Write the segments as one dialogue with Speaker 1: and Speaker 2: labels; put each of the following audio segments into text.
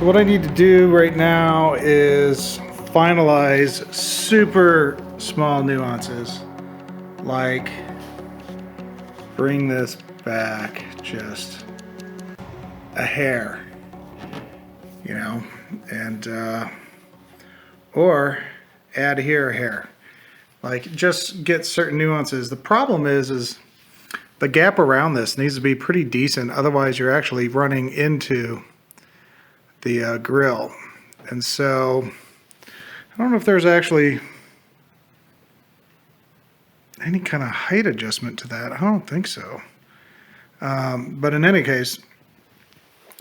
Speaker 1: So what I need to do right now is finalize super small nuances, like bring this back just a hair, you know, and or add here a hair. Like just get certain nuances. The problem is the gap around this needs to be pretty decent, otherwise you're actually running into the grill. And so I don't know if there's actually any kind of height adjustment to that. I don't think so. But in any case,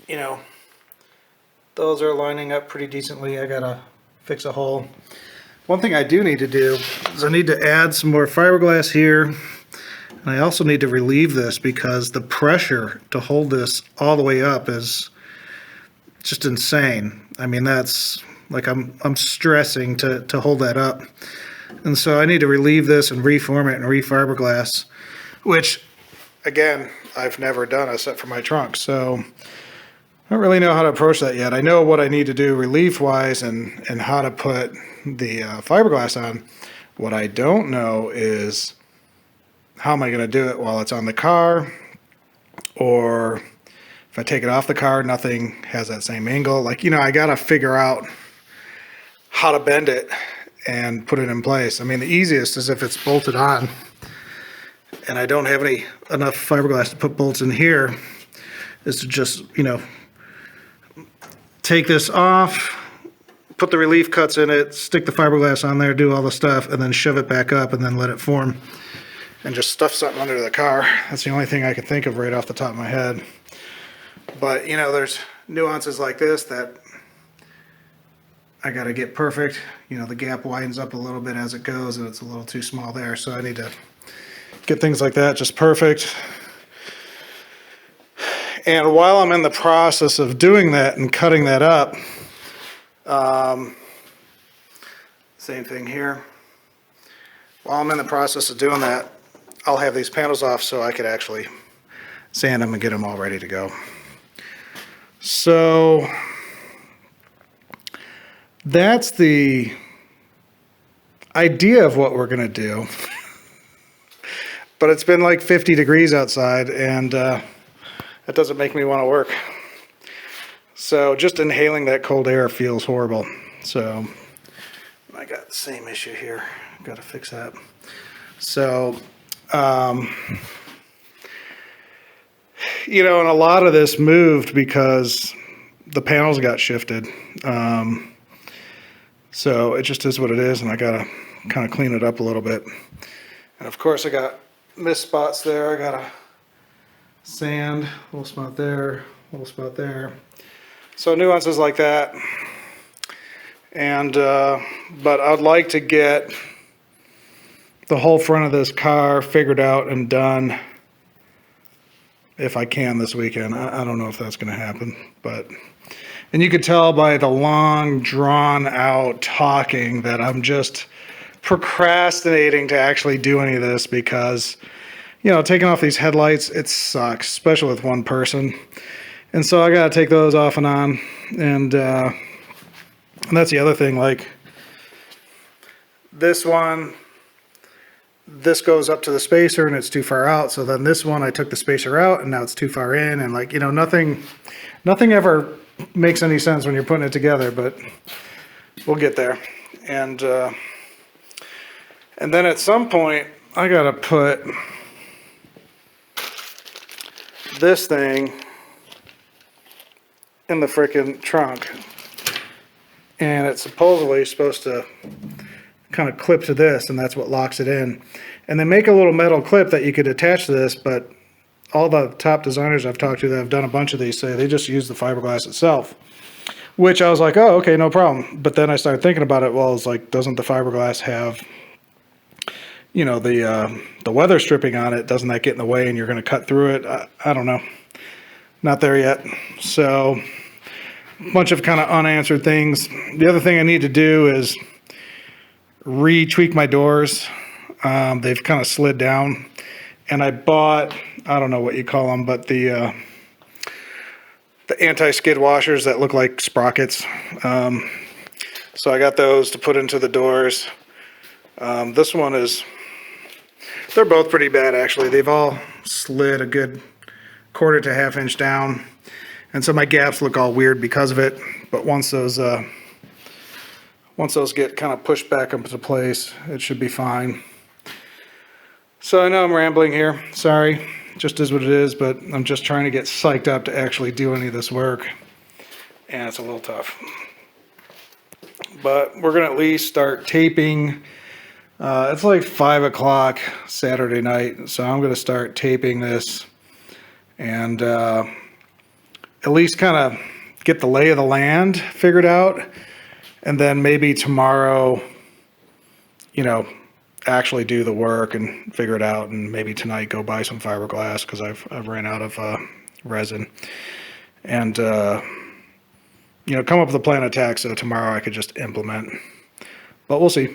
Speaker 1: you know, those are lining up pretty decently. I gotta fix a hole. One thing I do need to do is I need to add some more fiberglass here. And I also need to relieve this because the pressure to hold this all the way up is just insane. I mean, that's like I'm stressing to hold that up. And so I need to relieve this and reform it and refiberglass, which again, I've never done except for my trunk. So I don't really know how to approach that yet. I know what I need to do relief wise and how to put the fiberglass on. What I don't know is how am I going to do it while it's on the car, or if I take it off the car, nothing has that same angle. Like, you know, I got to figure out how to bend it and put it in place. I mean, the easiest is if it's bolted on and I don't have enough fiberglass to put bolts in here, is to just, you know, take this off, put the relief cuts in it, stick the fiberglass on there, do all the stuff, and then shove it back up and then let it form and just stuff something under the car. That's the only thing I can think of right off the top of my head. But, you know, there's nuances like this that I got to get perfect. You know, the gap widens up a little bit as it goes and it's a little too small there. So I need to get things like that just perfect. And while I'm in the process of doing that and cutting that up, same thing here. While I'm in the process of doing that, I'll have these panels off so I could actually sand them and get them all ready to go. So that's the idea of what we're going to do. But it's been like 50 degrees outside, and that doesn't make me want to work. So just inhaling that cold air feels horrible. So I got the same issue here. Got to fix that. So, you know, and a lot of this moved because the panels got shifted. So it just is what it is, and I got to kind of clean it up a little bit. And of course I got missed spots there. I got to sand, a little spot there, a little spot there. So nuances like that. And but I'd like to get the whole front of this car figured out and done if I can this weekend. I don't know if that's going to happen, but, and you could tell by the long drawn out talking that I'm just procrastinating to actually do any of this because, you know, taking off these headlights, it sucks, especially with one person. And so I got to take those off and on. And that's the other thing, like this one, this goes up to the spacer and it's too far out. So then this one, I took the spacer out and now it's too far in. And like, you know, nothing ever makes any sense when you're putting it together, but we'll get there. And then at some point I got to put this thing in the frickin' trunk. And it's supposedly supposed to kind of clip to this, and that's what locks it in. And they make a little metal clip that you could attach to this, but all the top designers I've talked to that have done a bunch of these say they just use the fiberglass itself, which I was like, oh, okay, no problem. But then I started thinking about it. Well, it's like, doesn't the fiberglass have, you know, the weather stripping on it? Doesn't that get in the way and you're going to cut through it? I don't know. Not there yet. So a bunch of kind of unanswered things. The other thing I need to do is retweak my doors. They've kind of slid down, and I bought, I don't know what you call them, but the the anti-skid washers that look like sprockets. So I got those to put into the doors. This one is, they're both pretty bad actually. They've all slid a good 1/4 to 1/2 inch down. And so my gaps look all weird because of it. But once those get kind of pushed back into place, it should be fine. So I know I'm rambling here. Sorry, just is what it is, but I'm just trying to get psyched up to actually do any of this work. And it's a little tough. But we're going to at least start taping. It's like 5 o'clock Saturday night, so I'm going to start taping this and at least kind of get the lay of the land figured out. And then maybe tomorrow, you know, actually do the work and figure it out. And maybe tonight go buy some fiberglass because I've ran out of resin. And, you know, come up with a plan of attack so tomorrow I could just implement. But we'll see.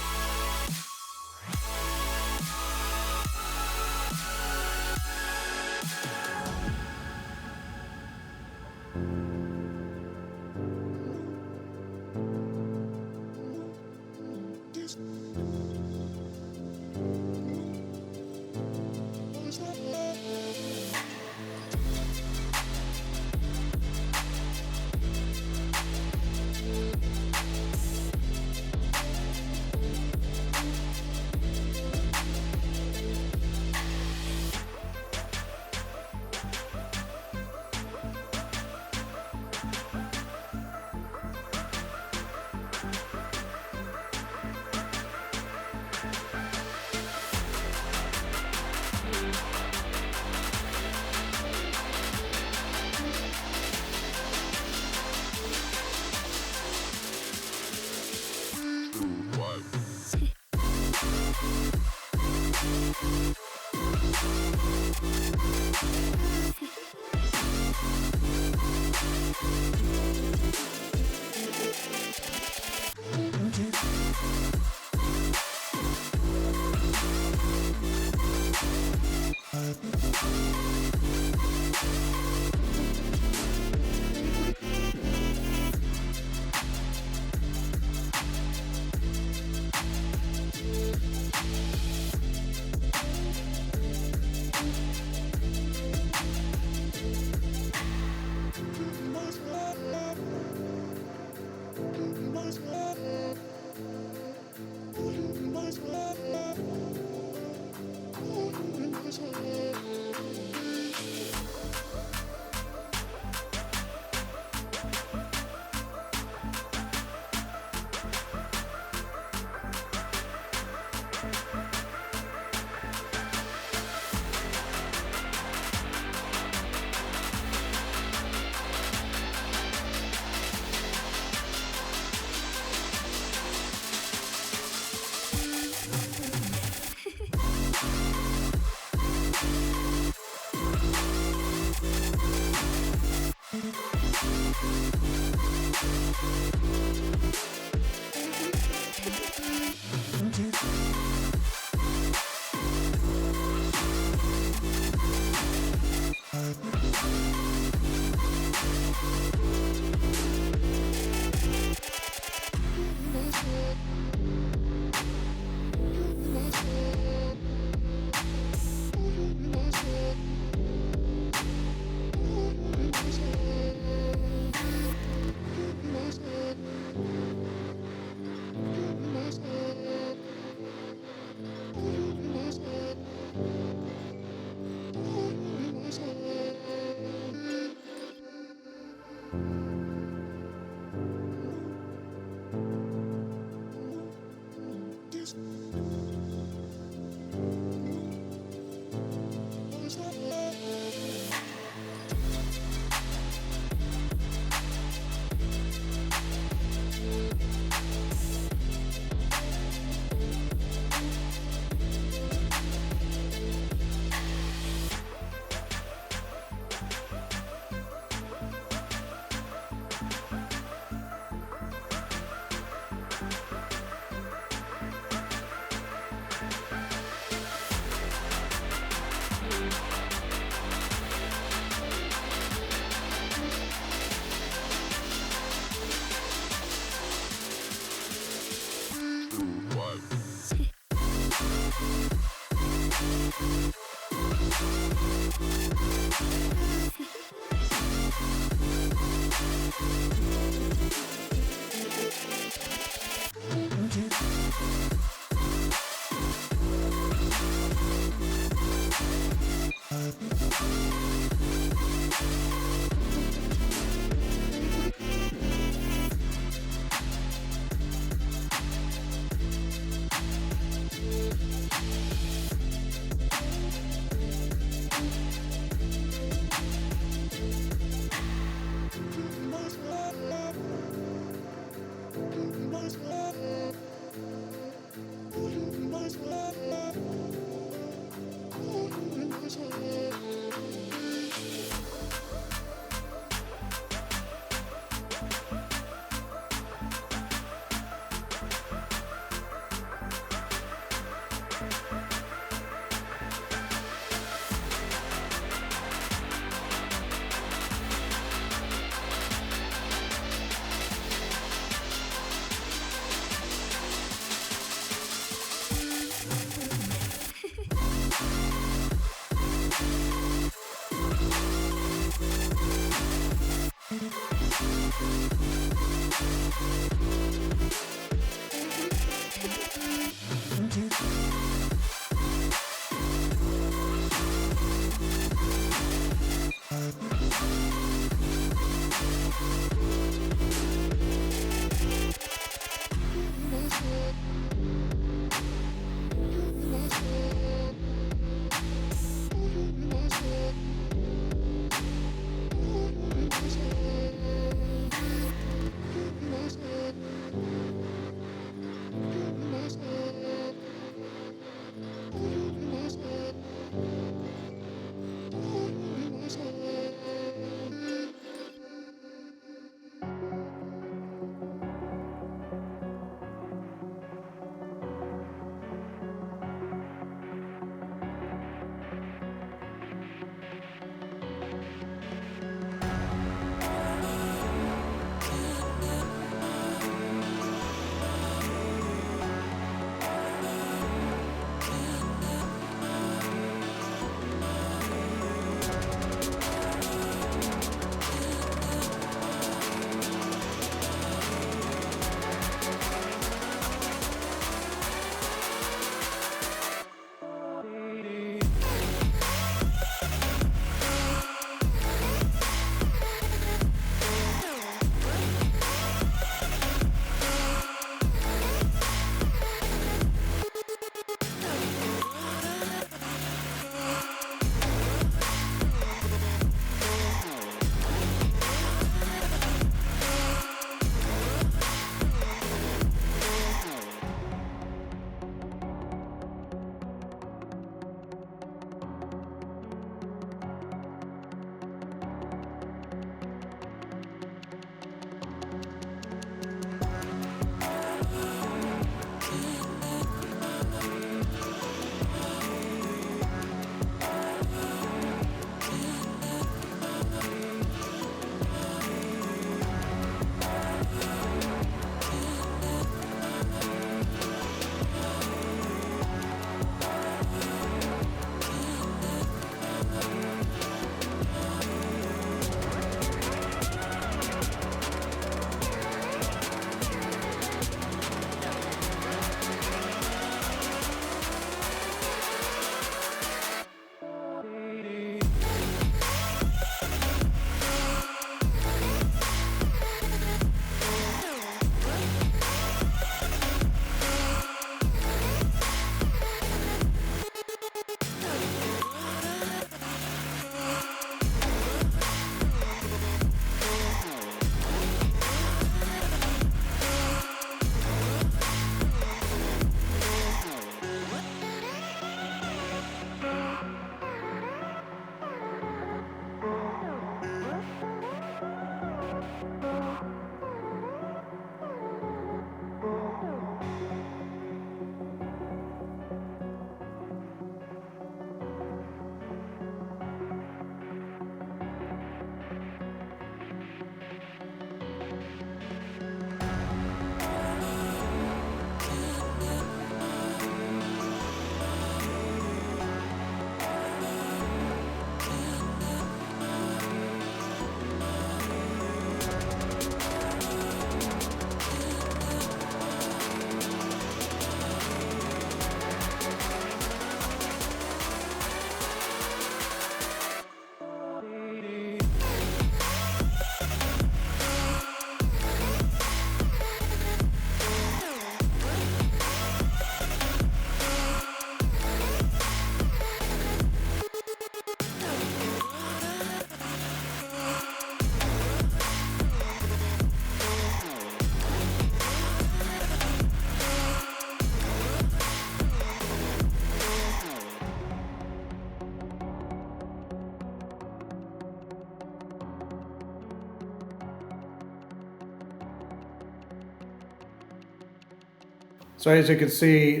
Speaker 1: So as you can see,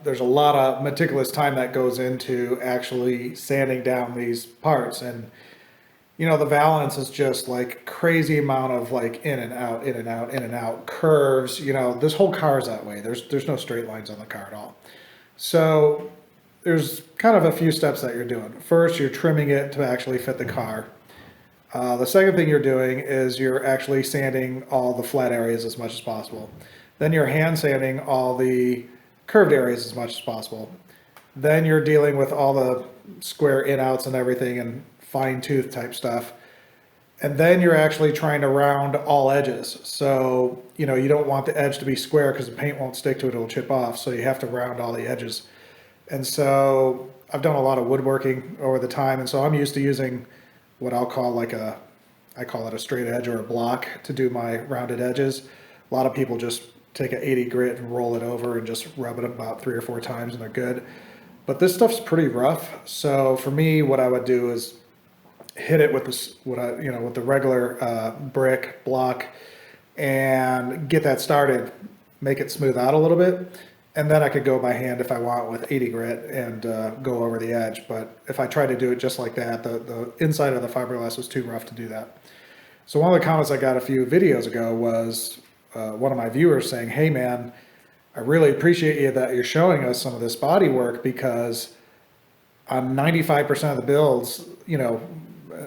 Speaker 1: there's a lot of meticulous time that goes into actually sanding down these parts. And, you know, the valance is just like crazy amount of like in and out, in and out, in and out, curves. You know, this whole car is that way. There's no straight lines on the car at all. So there's kind of a few steps that you're doing. First, you're trimming it to actually fit the car. The second thing you're doing is you're actually sanding all the flat areas as much as possible. Then you're hand sanding all the curved areas as much as possible. Then you're dealing with all the square in-outs and everything and fine tooth type stuff. And then you're actually trying to round all edges. So, you know, you don't want the edge to be square because the paint won't stick to it, it'll chip off. So you have to round all the edges. And so I've done a lot of woodworking over the time. And so I'm used to using what I'll call I call it a straight edge or a block to do my rounded edges. A lot of people just take an 80 grit and roll it over and just rub it about 3 or 4 times and they're good. But this stuff's pretty rough. So for me, what I would do is hit it with this, with the regular brick block and get that started, make it smooth out a little bit. And then I could go by hand if I want with 80 grit and go over the edge. But if I try to do it just like that, the inside of the fiberglass was too rough to do that. So one of the comments I got a few videos ago was one of my viewers saying, hey man, I really appreciate you that you're showing us some of this body work, because on 95% of the builds, you know,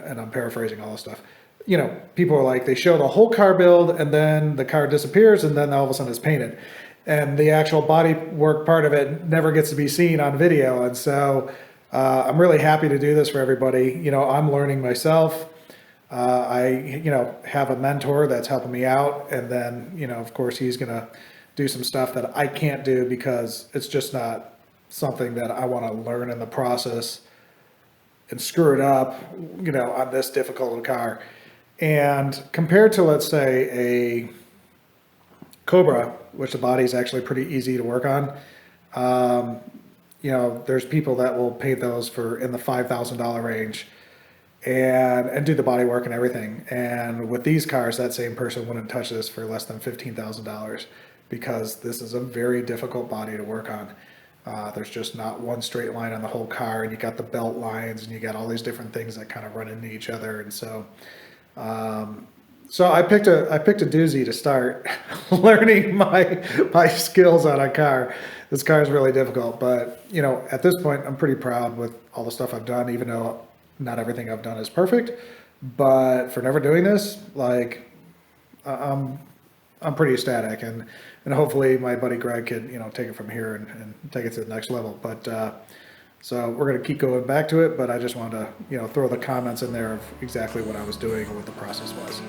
Speaker 1: and I'm paraphrasing all this stuff, you know, people are like, they show the whole car build and then the car disappears and then all of a sudden it's painted. And the actual body work part of it never gets to be seen on video. And so I'm really happy to do this for everybody. You know, I'm learning myself. I, you know, have a mentor that's helping me out. And then, you know, of course, he's going to do some stuff that I can't do because it's just not something that I want to learn in the process and screw it up, you know, on this difficult car. And compared to, let's say, a Cobra, which the body is actually pretty easy to work on, you know, there's people that will paint those for in the $5,000 range and do the body work and everything. And with these cars, that same person wouldn't touch this for less than $15,000 because this is a very difficult body to work on. There's just not one straight line on the whole car, and you got the belt lines and you got all these different things that kind of run into each other. And so, so I picked a doozy to start learning my skills on a car. This car is really difficult, but you know, at this point, I'm pretty proud with all the stuff I've done, even though not everything I've done is perfect. But for never doing this, like, I'm pretty ecstatic, and hopefully my buddy Greg could, you know, take it from here and take it to the next level. But so we're going to keep going back to it, but I just wanted to, you know, throw the comments in there of exactly what I was doing and what the process was.